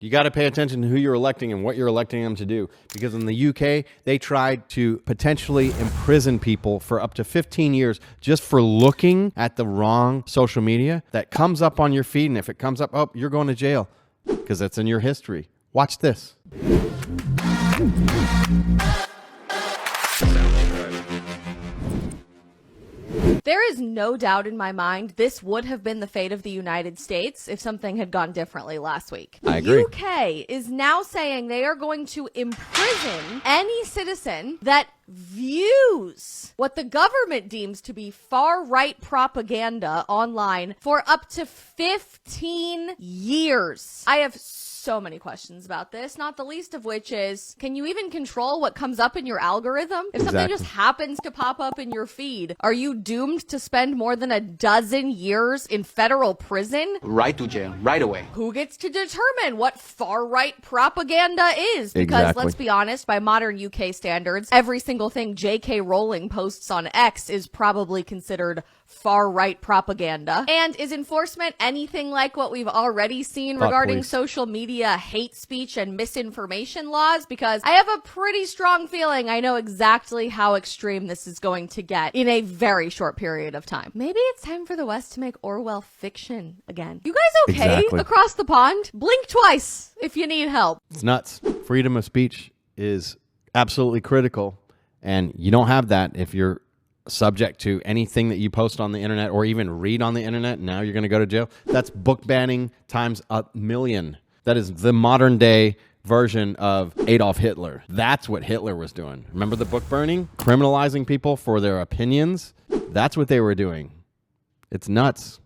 You got to pay attention to who you're electing and what you're electing them to do. Because in the UK, they tried to potentially imprison people for up to 15 years just for looking at the wrong social media that comes up on your feed. And if it comes up, oh, you're going to jail because that's in your history. Watch this. There is no doubt in my mind this would have been the fate of the United States if something had gone differently last week. I agree. UK is now saying they are going to imprison any citizen that views what the government deems to be far-right propaganda online for up to 15 years. I have so many questions about this, not the least of which is, can you even control what comes up in your algorithm? If something just happens to pop up in your feed, are you doomed to spend more than a dozen years in federal prison? Right to jail, right away. Who gets to determine what far-right propaganda is? Because let's be honest, by modern UK standards, every single thing J.K. Rowling posts on X is probably considered far-right propaganda. And is enforcement anything like what we've already seen regarding social media hate speech and misinformation laws? Because I have a pretty strong feeling I know exactly how extreme this is going to get in a very short period of time. Maybe it's time for the West to make Orwell fiction again. You guys okay across the pond? Blink twice if you need help. It's nuts. Freedom of speech is absolutely critical, and you don't have that if you're subject to anything that you post on the internet or even read on the internet. Now you're going to go to jail. That's book banning times 1,000,000. That is the modern day version of Adolf Hitler. That's what Hitler was doing. Remember the book burning? Criminalizing people for their opinions? That's what they were doing. It's nuts.